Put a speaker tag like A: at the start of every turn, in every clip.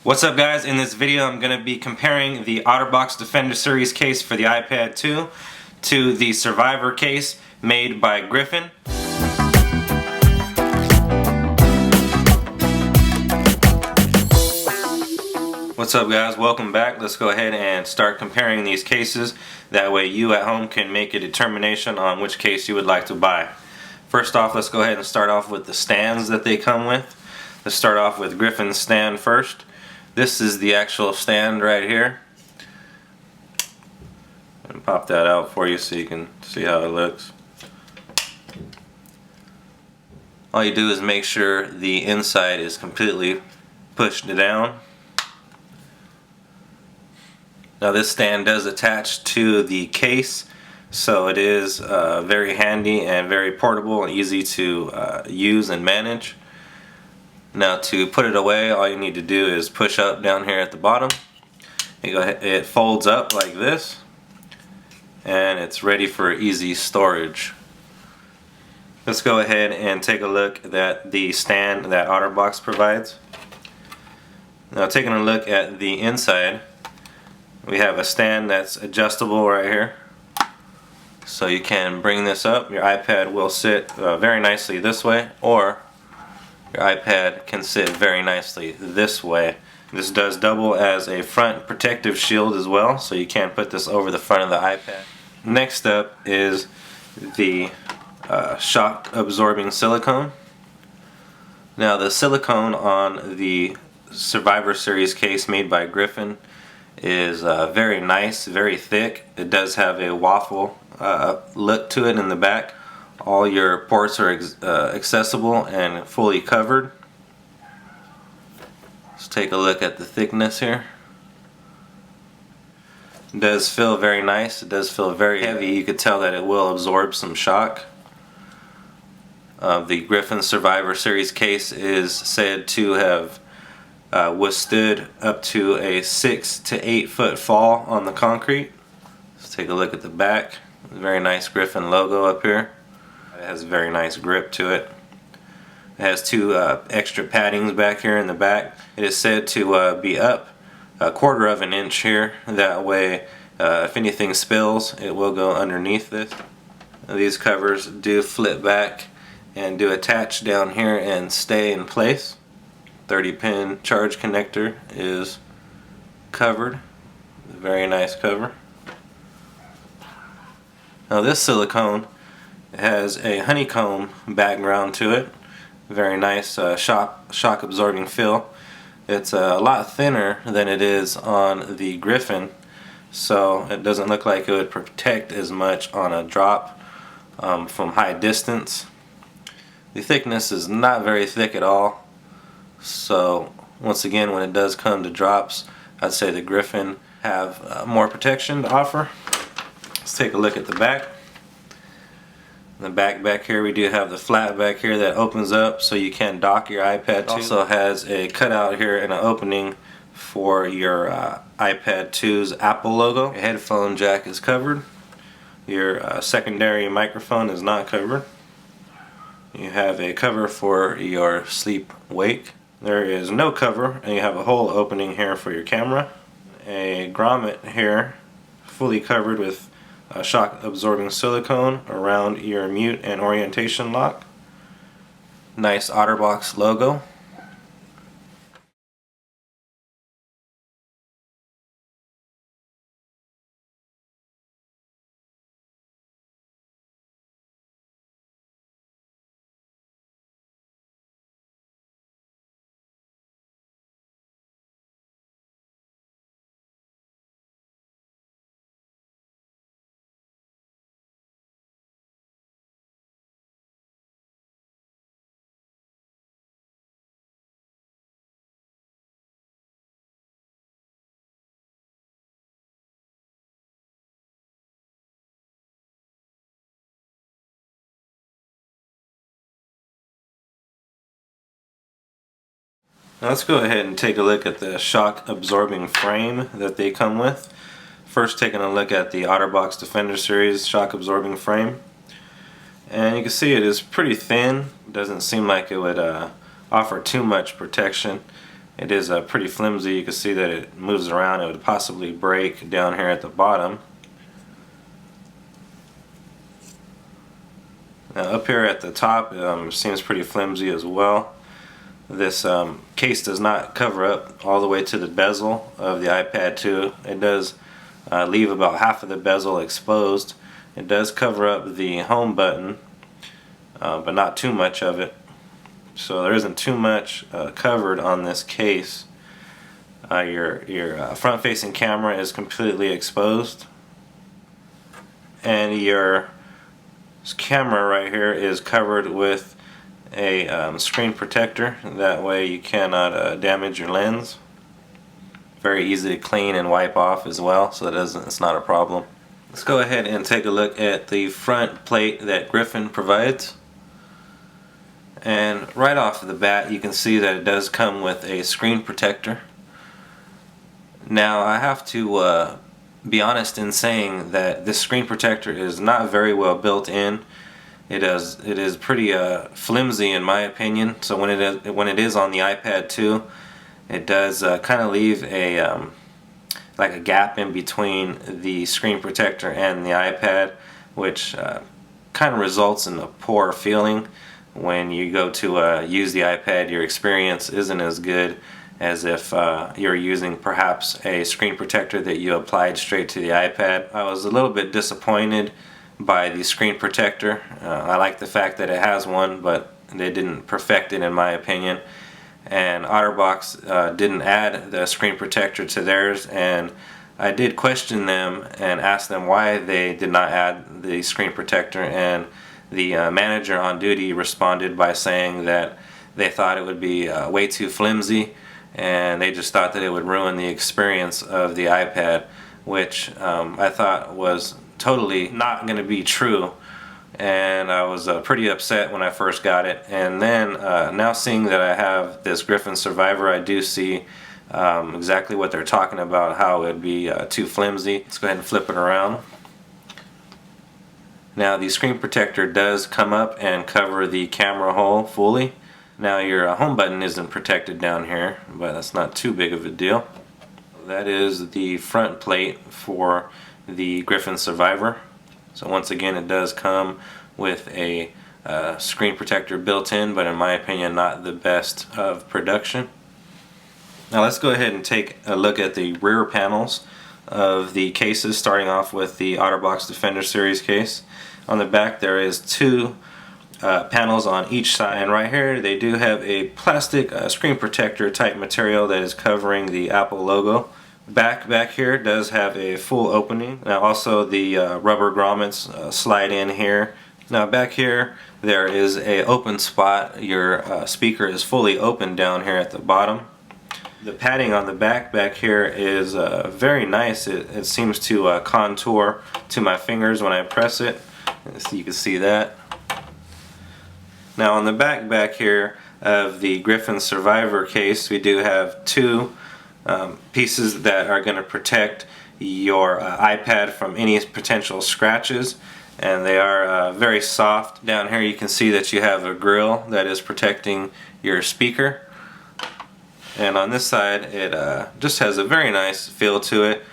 A: What's up guys, in this video I'm going to be comparing the Otterbox Defender Series case for the iPad 2 to the Survivor case made by Griffin. What's up guys, welcome back. Let's go ahead and start comparing these cases. That way you at home can make a determination on which case you would like to buy. First off, let's go ahead and start off with the stands that they come with. Let's start off with Griffin's stand first. This is the actual stand right here. And pop that out for you so you can see how it looks. All you do is make sure the inside is completely pushed down. Now this stand does attach to the case, so it is very handy and very portable and easy to use and manage. Now to put it away, all you need to do is push up down here at the bottom. It folds up like this, and it's ready for easy storage. Let's go ahead and take a look at the stand that Otterbox provides. Now taking a look at the inside, we have a stand that's adjustable right here. So you can bring this up. Your iPad will sit very nicely this way, or your iPad can sit very nicely this way. This does double as a front protective shield as well, so you can put this over the front of the iPad. Next up is the shock absorbing silicone. Now the silicone on the Survivor Series case made by Griffin is very nice, very thick. It does have a waffle look to it in the back. All your ports are accessible and fully covered. Let's take a look at the thickness here. It does feel very nice. It does feel very heavy. You could tell that it will absorb some shock. The Griffin Survivor Series case is said to have withstood up to a 6 to 8 foot fall on the concrete. Let's take a look at the back. Very nice Griffin logo up here. It has a very nice grip to it. It has two extra paddings back here in the back. It is said to be up 1/4 of an inch here. That way if anything spills, it will go underneath this. These covers do flip back and do attach down here and stay in place. 30-pin charge connector is covered. Very nice cover. Now this silicone has a honeycomb background to it. Very nice shock absorbing feel. It's a lot thinner than it is on the Griffin, so it doesn't look like it would protect as much on a drop from high distance. The thickness is not very thick at all, so once again, when it does come to drops, I'd say the Griffin have more protection to offer. Let's take a look at the back. In the back here we do have the flap back here that opens up so you can dock your iPad to. It also has a cutout here and an opening for your iPad 2's Apple logo. Your headphone jack is covered. Your secondary microphone is not covered. You have a cover for your sleep wake. There is no cover, and you have a hole opening here for your camera. A grommet here, fully covered with shock absorbing silicone around your mute and orientation lock. Nice Otterbox logo. Now let's go ahead and take a look at the shock absorbing frame that they come with. First, taking a look at the Otterbox Defender Series shock absorbing frame. And you can see it is pretty thin. It doesn't seem like it would offer too much protection. It is pretty flimsy. You can see that it moves around. It would possibly break down here at the bottom. Now up here at the top, seems pretty flimsy as well. This case does not cover up all the way to the bezel of the iPad 2. It does leave about half of the bezel exposed. It does cover up the home button, but not too much of it. So there isn't too much covered on this case. Your front-facing camera is completely exposed, and your camera right here is covered with a screen protector. That way you cannot damage your lens. Very easy to clean and wipe off as well, so it's not a problem. Let's go ahead and take a look at the front plate that Griffin provides. And right off the bat you can see that it does come with a screen protector. Now I have to be honest in saying that this screen protector is not very well built in. It is pretty flimsy in my opinion. So when it is on the iPad 2, it does kind of leave a like a gap in between the screen protector and the iPad, which kind of results in a poor feeling. When you go to use the iPad, your experience isn't as good as if you're using perhaps a screen protector that you applied straight to the iPad. I was a little bit disappointed by the screen protector. I like the fact that it has one, but they didn't perfect it in my opinion. And Otterbox didn't add the screen protector to theirs, and I did question them and ask them why they did not add the screen protector, and the manager on duty responded by saying that they thought it would be way too flimsy, and they just thought that it would ruin the experience of the iPad, which I thought was totally not going to be true. And I was pretty upset when I first got it. And then now seeing that I have this Griffin Survivor, I do see exactly what they're talking about, how it would be too flimsy. Let's go ahead and flip it around. Now the screen protector does come up and cover the camera hole fully. Now your home button isn't protected down here, but that's not too big of a deal. That is the front plate for the Griffin Survivor. So once again, it does come with a screen protector built in, but in my opinion not the best of production. Now let's go ahead and take a look at the rear panels of the cases, starting off with the Otterbox Defender Series case. On the back there is two panels on each side, and right here they do have a plastic screen protector type material that is covering the Apple logo. Back here does have a full opening. Now also the rubber grommets slide in here. Now back here there is a open spot. Your speaker is fully open down here at the bottom. The padding on the back here is very nice. It seems to contour to my fingers when I press it. So you can see that. Now on the back here of the Griffin Survivor case, we do have two pieces that are going to protect your iPad from any potential scratches, and they are very soft. Down here you can see that you have a grill that is protecting your speaker, and on this side it just has a very nice feel to it.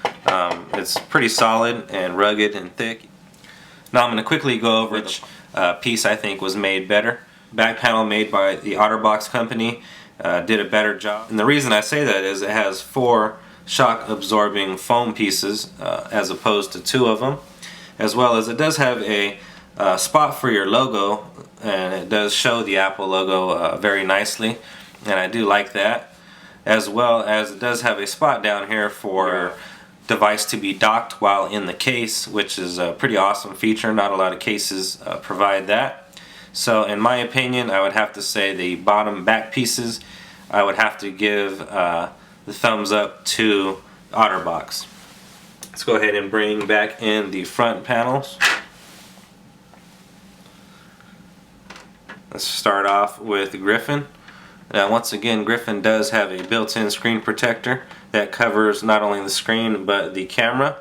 A: It's pretty solid and rugged and thick. Now I'm going to quickly go over which piece I think was made better. Back panel made by the Otterbox company did a better job, and the reason I say that is it has 4 shock absorbing foam pieces as opposed to 2 of them, as well as it does have a spot for your logo, and it does show the Apple logo very nicely, and I do like that, as well as it does have a spot down here for your device to be docked while in the case, which is a pretty awesome feature. Not a lot of cases provide that. So in my opinion, I would have to say the bottom back pieces, I would have to give the thumbs up to Otterbox. Let's go ahead and bring back in the front panels. Let's start off with Griffin. Now once again, Griffin does have a built-in screen protector that covers not only the screen but the camera.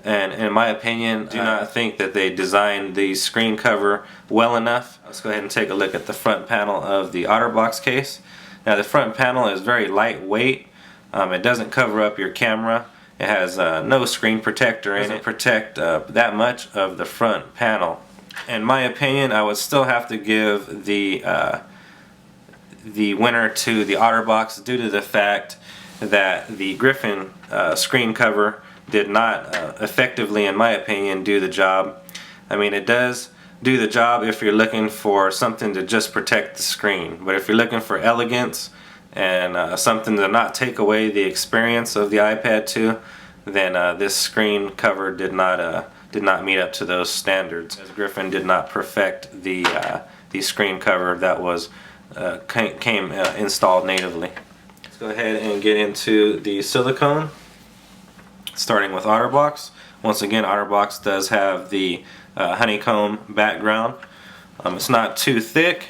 A: And in my opinion, I do not think that they designed the screen cover well enough. Let's go ahead and take a look at the front panel of the Otterbox case. Now the front panel is very lightweight. It doesn't cover up your camera. It has no screen protector in it. It doesn't protect that much of the front panel. In my opinion, I would still have to give the winner to the Otterbox due to the fact that the Griffin screen cover did not effectively, in my opinion, do the job. I mean, it does do the job if you're looking for something to just protect the screen, but if you're looking for elegance and something to not take away the experience of the iPad 2, then this screen cover did not meet up to those standards, as Griffin did not perfect the screen cover that was came installed natively. Let's go ahead and get into the silicone, starting with Otterbox. Once again, Otterbox does have the honeycomb background. It's not too thick.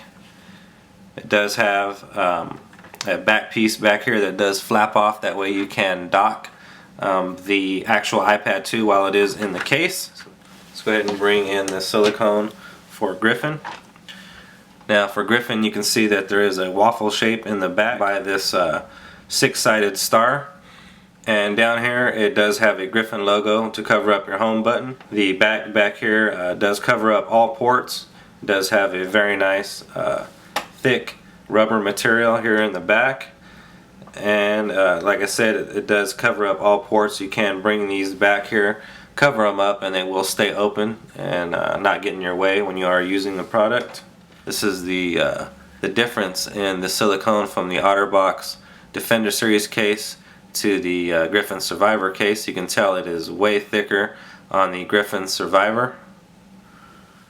A: It does have a back piece back here that does flap off, that way you can dock the actual iPad 2 while it is in the case. So let's go ahead and bring in the silicone for Griffin. Now for Griffin, you can see that there is a waffle shape in the back by this six-sided star. And down here it does have a Griffin logo to cover up your home button. The back here does cover up all ports. It does have a very nice thick rubber material here in the back. And like I said, it does cover up all ports. You can bring these back here, cover them up, and they will stay open and not get in your way when you are using the product. This is the difference in the silicone from the Otterbox Defender Series case to the Griffin Survivor case. You can tell it is way thicker on the Griffin Survivor.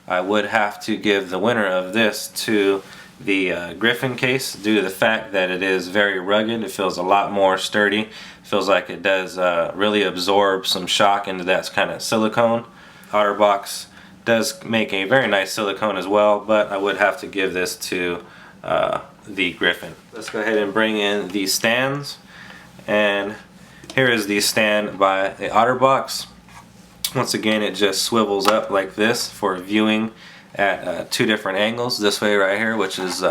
A: I would have to give the winner of this to the Griffin case due to the fact that it is very rugged. It feels a lot more sturdy. It feels like it does really absorb some shock into that kind of silicone. Otterbox does make a very nice silicone as well, but I would have to give this to the Griffin. Let's go ahead and bring in the stands. And here is the stand by the Otterbox. Once again, it just swivels up like this for viewing at two different angles. This way right here, which is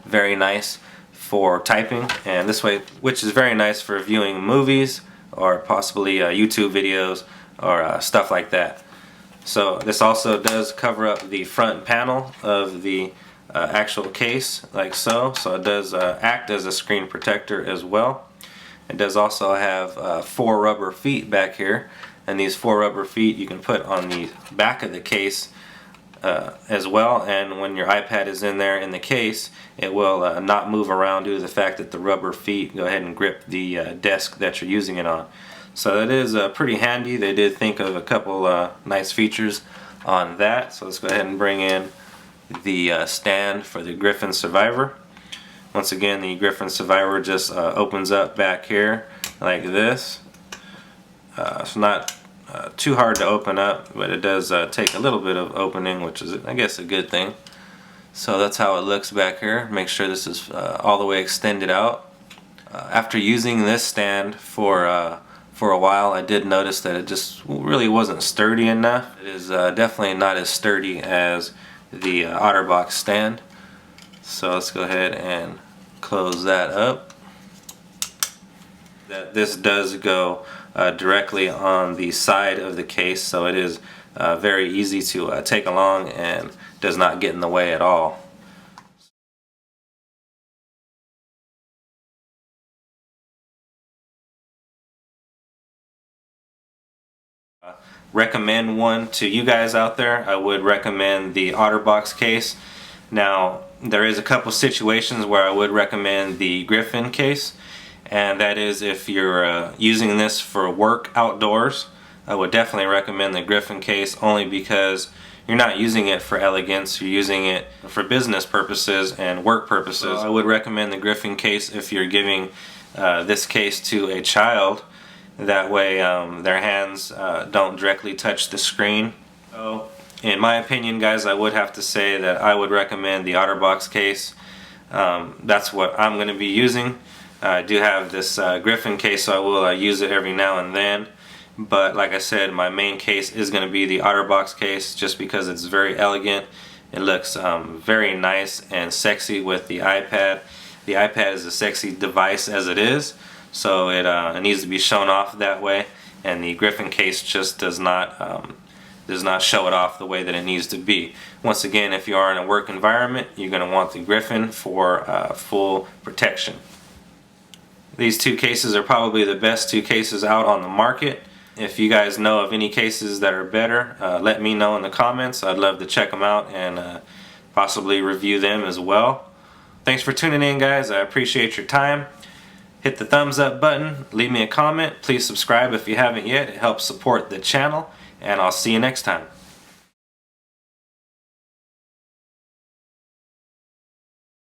A: very nice for typing, and this way, which is very nice for viewing movies or possibly YouTube videos or stuff like that. So this also does cover up the front panel of the actual case, like so. So it does act as a screen protector as well. It does also have 4 rubber feet back here, and these 4 rubber feet you can put on the back of the case as well, and when your iPad is in there in the case, it will not move around due to the fact that the rubber feet go ahead and grip the desk that you're using it on. So that is pretty handy. They did think of a couple nice features on that. So let's go ahead and bring in the stand for the Griffin Survivor. Once again, the Griffin Survivor just opens up back here like this. It's not too hard to open up, but it does take a little bit of opening, which is, I guess, a good thing. So that's how it looks back here. Make sure this is all the way extended out. After using this stand for a while, I did notice that it just really wasn't sturdy enough. It is definitely not as sturdy as the Otterbox stand. So let's go ahead and close that up. This does go directly on the side of the case, so it is very easy to take along and does not get in the way at all. Recommend one to you guys out there. I would recommend the Otterbox case. Now there is a couple situations where I would recommend the Griffin case, and that is if you're using this for work outdoors. I would definitely recommend the Griffin case, only because you're not using it for elegance, you're using it for business purposes and work purposes. So I would recommend the Griffin case if you're giving this case to a child. That way their hands don't directly touch the screen. So in my opinion, guys, I would have to say that I would recommend the Otterbox case. That's what I'm going to be using. I do have this Griffin case, so I will use it every now and then. But like I said, my main case is going to be the Otterbox case, just because it's very elegant. It looks very nice and sexy with the iPad. The iPad is a sexy device as it is, so it needs to be shown off that way, and the Griffin case just does not show it off the way that it needs to be. Once again, if you are in a work environment, you're going to want the Griffin for full protection. These two cases are probably the best two cases out on the market. If you guys know of any cases that are better, let me know in the comments. I'd love to check them out and possibly review them as well. Thanks for tuning in, guys. I appreciate your time. Hit the thumbs up button, leave me a comment, please subscribe if you haven't yet. It helps support the channel, and I'll see you next time.